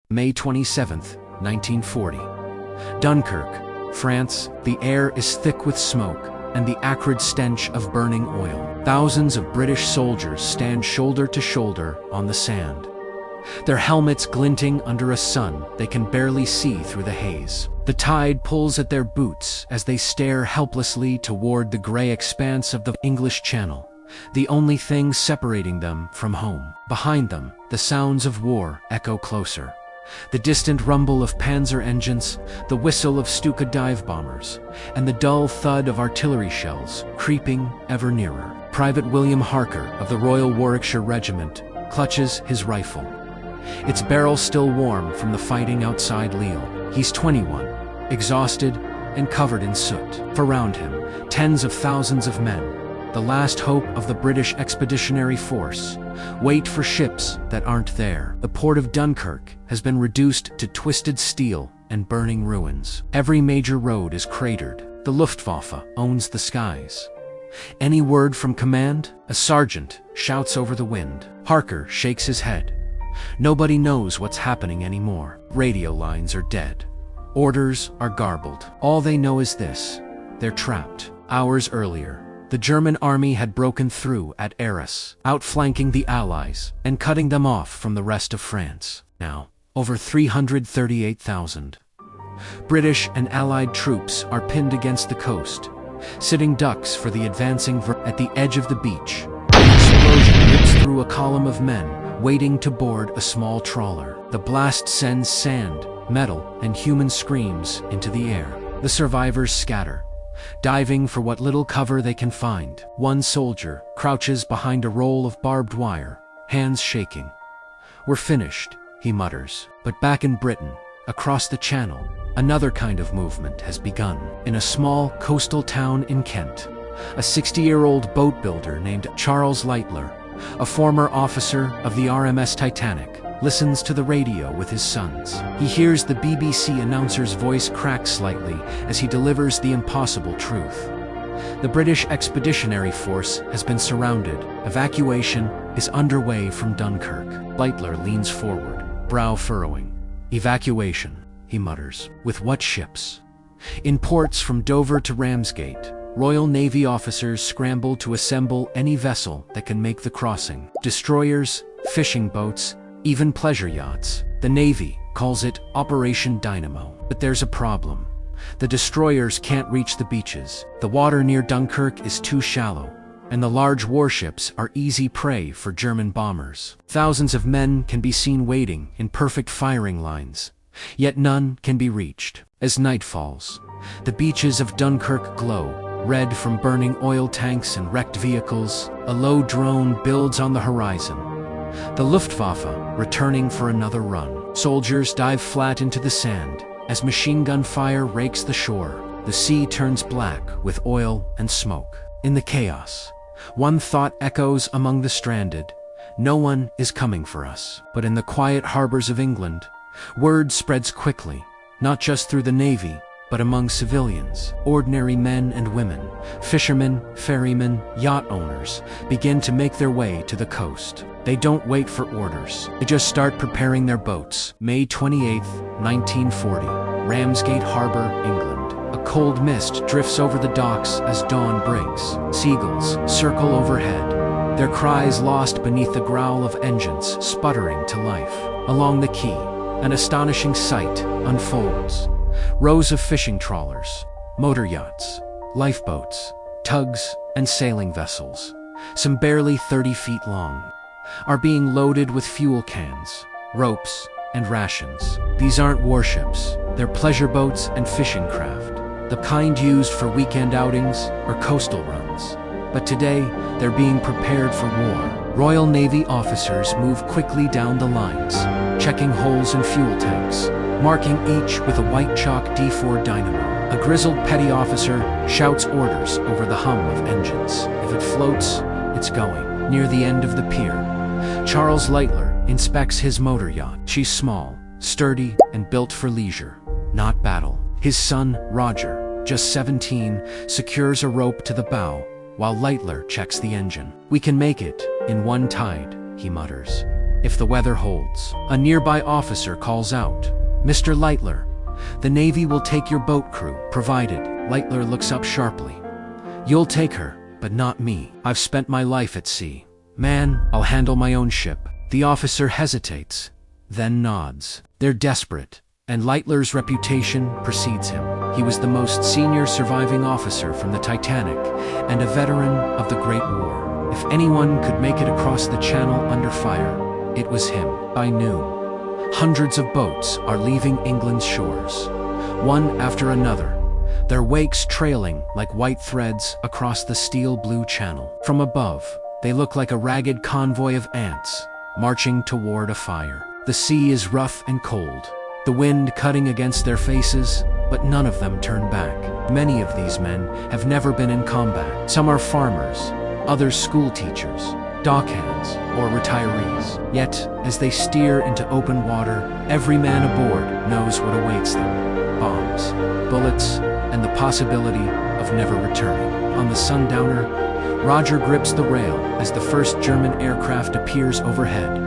May 27, 1940. Dunkirk, France. The air is thick with smoke and the acrid stench of burning oil. Thousands of British soldiers stand shoulder to shoulder on the sand, their helmets glinting under a sun they can barely see through the haze. The tide pulls at their boots as they stare helplessly toward the gray expanse of the English Channel, the only thing separating them from home. Behind them, the sounds of war echo closer. The distant rumble of panzer engines, the whistle of Stuka dive bombers, and the dull thud of artillery shells creeping ever nearer. Private William Harker of the Royal Warwickshire Regiment clutches his rifle, its barrel still warm from the fighting outside Lille. He's 21, exhausted and covered in soot. Around him, tens of thousands of men, the last hope of the British Expeditionary Force, wait for ships that aren't there. The port of Dunkirk has been reduced to twisted steel and burning ruins. Every major road is cratered. The Luftwaffe owns the skies. Any word from command? A sergeant shouts over the wind. Harker shakes his head. Nobody knows what's happening anymore. Radio lines are dead. Orders are garbled. All they know is this: they're trapped. Hours earlier, the German army had broken through at Arras, outflanking the Allies and cutting them off from the rest of France. Now, over 338,000 British and Allied troops are pinned against the coast, sitting ducks for the advancing at the edge of the beach. An explosion rips through a column of men waiting to board a small trawler. The blast sends sand, metal, and human screams into the air. The survivors scatter, diving for what little cover they can find. One soldier crouches behind a roll of barbed wire, hands shaking. "We're finished," he mutters. But back in Britain, across the Channel, another kind of movement has begun. In a small coastal town in Kent, a 60-year-old boat builder named Charles Lightler, a former officer of the RMS Titanic, listens to the radio with his sons. He hears the BBC announcer's voice crack slightly as he delivers the impossible truth. The British Expeditionary Force has been surrounded. Evacuation is underway from Dunkirk. Lightler leans forward, brow furrowing. "Evacuation," he mutters. "With what ships?" In ports from Dover to Ramsgate, Royal Navy officers scramble to assemble any vessel that can make the crossing. Destroyers, fishing boats, even pleasure yachts. The Navy calls it Operation Dynamo. But there's a problem. The destroyers can't reach the beaches. The water near Dunkirk is too shallow, and the large warships are easy prey for German bombers. Thousands of men can be seen waiting in perfect firing lines, yet none can be reached. As night falls, the beaches of Dunkirk glow, red from burning oil tanks and wrecked vehicles. A low drone builds on the horizon, the Luftwaffe returning for another run. Soldiers dive flat into the sand as machine gun fire rakes the shore. The sea turns black with oil and smoke. In the chaos, one thought echoes among the stranded: no one is coming for us. But in the quiet harbors of England, word spreads quickly, not just through the Navy, but among civilians. Ordinary men and women, fishermen, ferrymen, yacht owners, begin to make their way to the coast. They don't wait for orders. They just start preparing their boats. May 28, 1940, Ramsgate Harbor, England. A cold mist drifts over the docks as dawn breaks. Seagulls circle overhead, their cries lost beneath the growl of engines sputtering to life. Along the quay, an astonishing sight unfolds. Rows of fishing trawlers, motor yachts, lifeboats, tugs, and sailing vessels, some barely 30 feet long, are being loaded with fuel cans, ropes, and rations. These aren't warships, they're pleasure boats and fishing craft, the kind used for weekend outings or coastal runs. But today, they're being prepared for war. Royal Navy officers move quickly down the lines, checking holes in fuel tanks, marking each with a white chalk D4 Dynamo. A grizzled petty officer shouts orders over the hum of engines. If it floats, it's going. Near the end of the pier, Charles Lightler inspects his motor yacht. She's small, sturdy, and built for leisure, not battle. His son, Roger, just 17, secures a rope to the bow, while Lightler checks the engine. "We can make it in one tide," he mutters. if the weather holds. A nearby officer calls out, "Mr. Lightler, the Navy will take your boat crew, provided." Lightler looks up sharply. "You'll take her, but not me. I've spent my life at sea. Man, I'll handle my own ship." The officer hesitates, then nods. They're desperate, and Lightler's reputation precedes him. He was the most senior surviving officer from the Titanic and a veteran of the Great War. If anyone could make it across the channel under fire, it was him. By noon, hundreds of boats are leaving England's shores, one after another, their wakes trailing like white threads across the steel-blue channel. From above, they look like a ragged convoy of ants marching toward a fire. The sea is rough and cold, the wind cutting against their faces, but none of them turn back. Many of these men have never been in combat. Some are farmers, others school teachers, dockhands, or retirees. Yet, as they steer into open water, every man aboard knows what awaits them: bombs, bullets, and the possibility of never returning. On the Sundowner, Roger grips the rail as the first German aircraft appears overhead.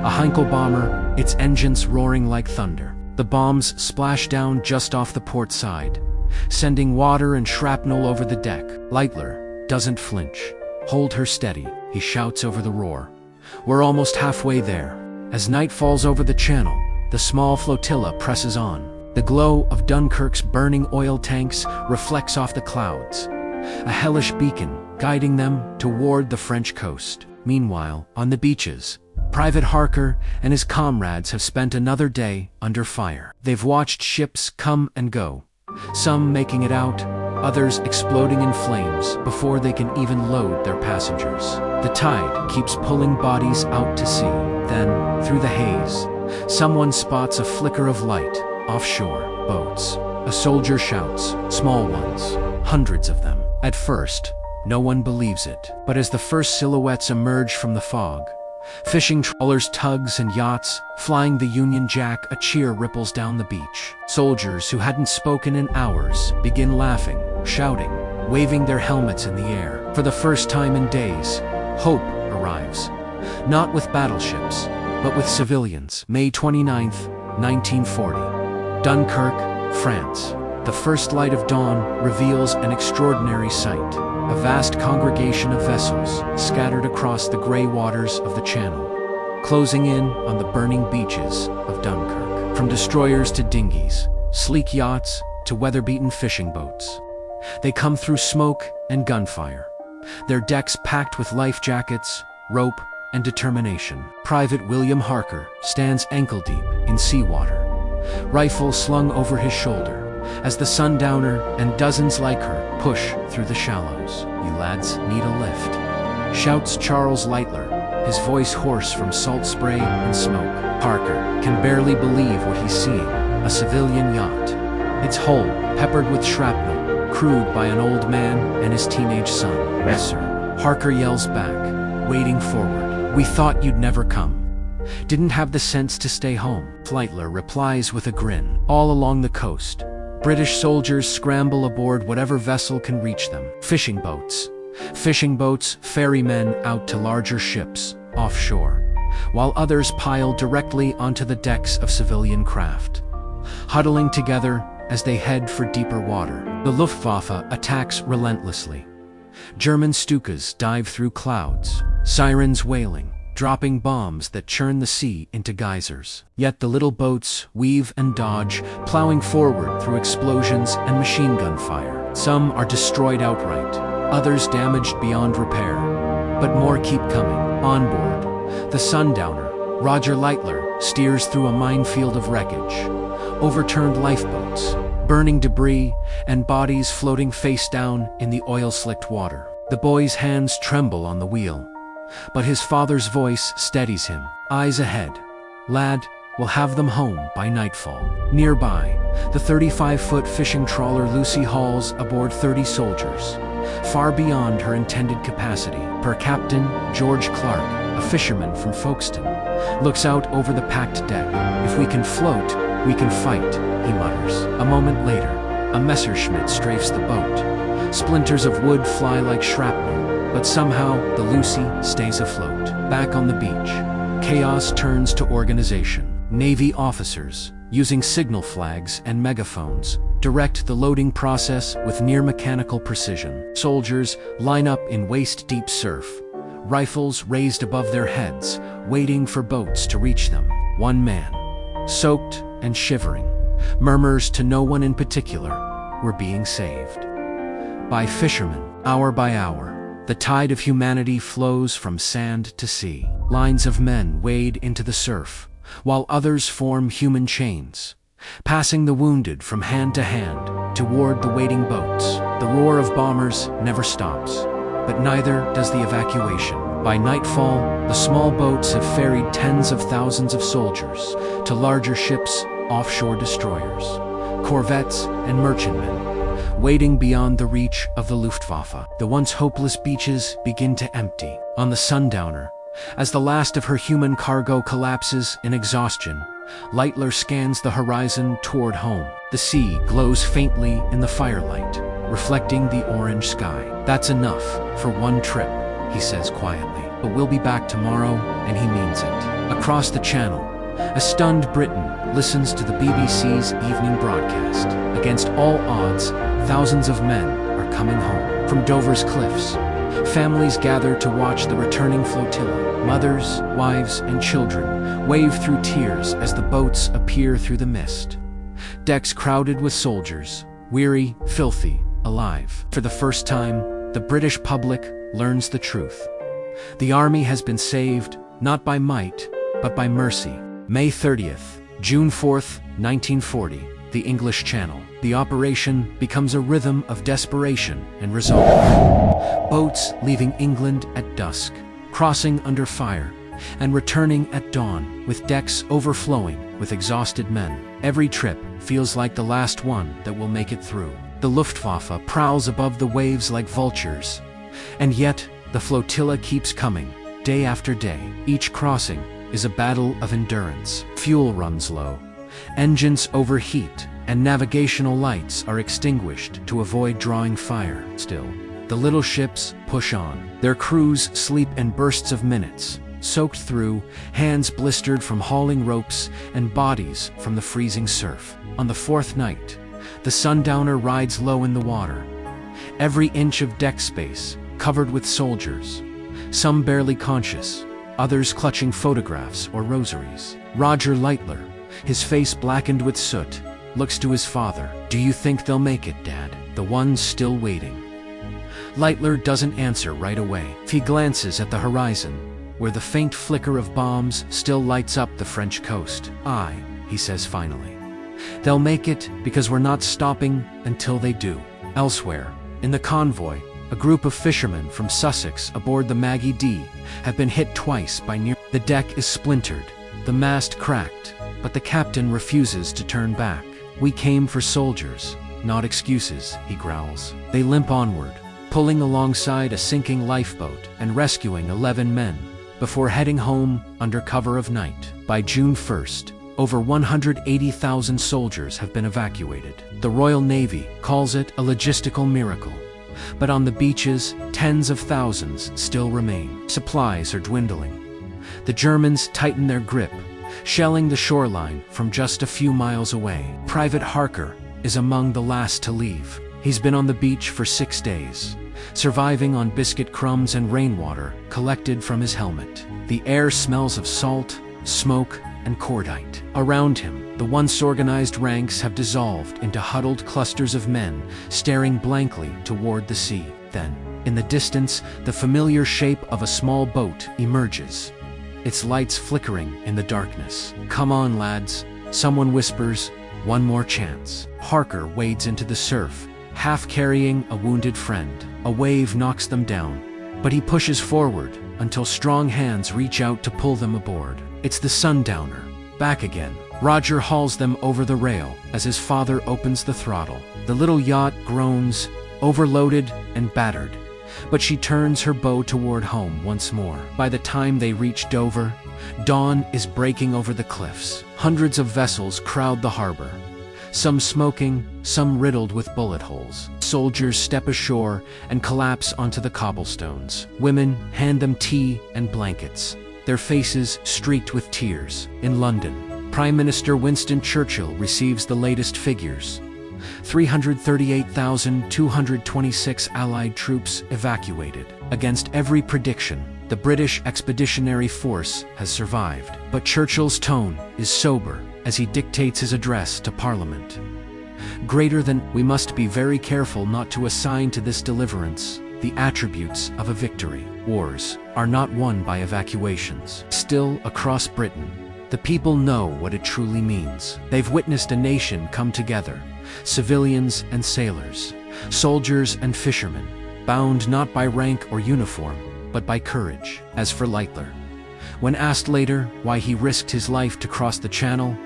A Heinkel bomber, its engines roaring like thunder. The bombs splash down just off the port side, sending water and shrapnel over the deck. Lightler doesn't flinch. "Hold her steady," he shouts over the roar. "We're almost halfway there." As night falls over the channel, the small flotilla presses on. The glow of Dunkirk's burning oil tanks reflects off the clouds, a hellish beacon guiding them toward the French coast. Meanwhile, on the beaches, Private Harker and his comrades have spent another day under fire. They've watched ships come and go, some making it out, others exploding in flames before they can even load their passengers. The tide keeps pulling bodies out to sea. Then, through the haze, someone spots a flicker of light offshore. Boats. A soldier shouts, small ones, hundreds of them. At first, no one believes it. But as the first silhouettes emerge from the fog, fishing trawlers, tugs, and yachts flying the Union Jack, a cheer ripples down the beach. Soldiers who hadn't spoken in hours begin laughing, shouting, waving their helmets in the air. For the first time in days, hope arrives. Not with battleships, but with civilians. May 29th, 1940. Dunkirk, France. The first light of dawn reveals an extraordinary sight. A vast congregation of vessels scattered across the gray waters of the channel, closing in on the burning beaches of Dunkirk. From destroyers to dinghies, sleek yachts to weather-beaten fishing boats, they come through smoke and gunfire, their decks packed with life jackets, rope, and determination. Private William Harker stands ankle-deep in seawater, rifle slung over his shoulder, as the Sundowner and dozens like her push through the shallows. "You lads need a lift," shouts Charles Lightler, his voice hoarse from salt spray and smoke. Harker can barely believe what he's seeing: a civilian yacht, its hull peppered with shrapnel, crewed by an old man and his teenage son. "Yes, sir," Harker yells back, wading forward. "We thought you'd never come. Didn't have the sense to stay home." Lightler replies with a grin. All along the coast, British soldiers scramble aboard whatever vessel can reach them. Fishing boats ferry men out to larger ships offshore, while others pile directly onto the decks of civilian craft, huddling together as they head for deeper water. The Luftwaffe attacks relentlessly. German Stukas dive through clouds, sirens wailing, dropping bombs that churn the sea into geysers. Yet the little boats weave and dodge, plowing forward through explosions and machine gun fire. Some are destroyed outright, others damaged beyond repair, but more keep coming. On board the Sundowner, Roger Lightler steers through a minefield of wreckage, overturned lifeboats, burning debris, and bodies floating face down in the oil-slicked water. The boy's hands tremble on the wheel, but his father's voice steadies him. "Eyes ahead, lad, we'll have them home by nightfall." Nearby, the 35-foot fishing trawler Lucy hauls aboard 30 soldiers, far beyond her intended capacity. Her captain, George Clark, a fisherman from Folkestone, looks out over the packed deck. "If we can float, we can fight," he mutters. A moment later, a Messerschmitt strafes the boat. Splinters of wood fly like shrapnel, but somehow the Lucy stays afloat. Back on the beach, chaos turns to organization. Navy officers, using signal flags and megaphones, direct the loading process with near-mechanical precision. Soldiers line up in waist-deep surf, rifles raised above their heads, waiting for boats to reach them. One man, soaked and shivering, murmurs to no one in particular, "We're being saved." By fishermen, hour by hour, the tide of humanity flows from sand to sea. Lines of men wade into the surf, while others form human chains, passing the wounded from hand to hand toward the waiting boats. The roar of bombers never stops, but neither does the evacuation. By nightfall, the small boats have ferried tens of thousands of soldiers to larger ships, offshore destroyers, corvettes, and merchantmen, waiting beyond the reach of the Luftwaffe. The once hopeless beaches begin to empty. On the Sundowner, as the last of her human cargo collapses in exhaustion, Leitler scans the horizon toward home. The sea glows faintly in the firelight, reflecting the orange sky. "That's enough for one trip," he says quietly. "But we'll be back tomorrow," and he means it. Across the channel, a stunned Britain listens to the BBC's evening broadcast. Against all odds, thousands of men are coming home. From Dover's cliffs, families gather to watch the returning flotilla. Mothers, wives, and children wave through tears as the boats appear through the mist. Decks crowded with soldiers, weary, filthy, alive. For the first time, the British public learns the truth. The army has been saved, not by might, but by mercy. May 30th, June 4th, 1940, the English Channel. The operation becomes a rhythm of desperation and resolve. Boats leaving England at dusk, crossing under fire, and returning at dawn, with decks overflowing with exhausted men. Every trip feels like the last one that will make it through. The Luftwaffe prowls above the waves like vultures, and yet the flotilla keeps coming, day after day. Each crossing is a battle of endurance. Fuel runs low, engines overheat, and navigational lights are extinguished to avoid drawing fire. Still, the little ships push on. Their crews sleep in bursts of minutes, soaked through, hands blistered from hauling ropes, and bodies from the freezing surf. On the fourth night, the Sundowner rides low in the water, every inch of deck space covered with soldiers, some barely conscious, others clutching photographs or rosaries. Roger Leitler, his face blackened with soot, looks to his father. "Do you think they'll make it, Dad?" The one's still waiting. Leitler doesn't answer right away. He glances at the horizon, where the faint flicker of bombs still lights up the French coast. "Aye," he says finally. "They'll make it because we're not stopping until they do." Elsewhere, in the convoy, a group of fishermen from Sussex aboard the Maggie D have been hit twice by near. The deck is splintered, the mast cracked, but the captain refuses to turn back. "We came for soldiers, not excuses," he growls. They limp onward, pulling alongside a sinking lifeboat and rescuing 11 men, before heading home under cover of night. By June 1st, over 180,000 soldiers have been evacuated. The Royal Navy calls it a logistical miracle, but on the beaches, tens of thousands still remain. Supplies are dwindling. The Germans tighten their grip, shelling the shoreline from just a few miles away. Private Harker is among the last to leave. He's been on the beach for 6 days, surviving on biscuit crumbs and rainwater collected from his helmet. The air smells of salt, smoke, and cordite. Around him, the once organized ranks have dissolved into huddled clusters of men staring blankly toward the sea. Then, in the distance, the familiar shape of a small boat emerges, its lights flickering in the darkness. "Come on, lads," someone whispers, "one more chance." Harker wades into the surf, half carrying a wounded friend. A wave knocks them down, but he pushes forward until strong hands reach out to pull them aboard. It's the Sundowner, back again. Roger hauls them over the rail as his father opens the throttle. The little yacht groans, overloaded and battered, but she turns her bow toward home once more. By the time they reach Dover, dawn is breaking over the cliffs. Hundreds of vessels crowd the harbor, some smoking, some riddled with bullet holes. Soldiers step ashore and collapse onto the cobblestones. Women hand them tea and blankets. their faces streaked with tears. In London, Prime Minister Winston Churchill receives the latest figures. 338,226 Allied troops evacuated. Against every prediction, the British Expeditionary Force has survived. But Churchill's tone is sober as he dictates his address to Parliament. Greater than, we must be very careful not to assign to this deliverance the attributes of a victory. Wars are not won by evacuations. Still, across Britain, the people know what it truly means. They've witnessed a nation come together, civilians and sailors, soldiers and fishermen, bound not by rank or uniform, but by courage. As for Leitler, when asked later why he risked his life to cross the Channel,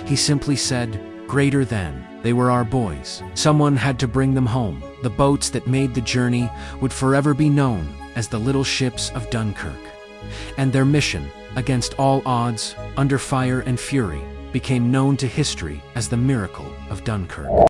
he simply said, "Greater than, they were our boys. Someone had to bring them home." The boats that made the journey would forever be known as the little ships of Dunkirk. And their mission, against all odds, under fire and fury, became known to history as the Miracle of Dunkirk.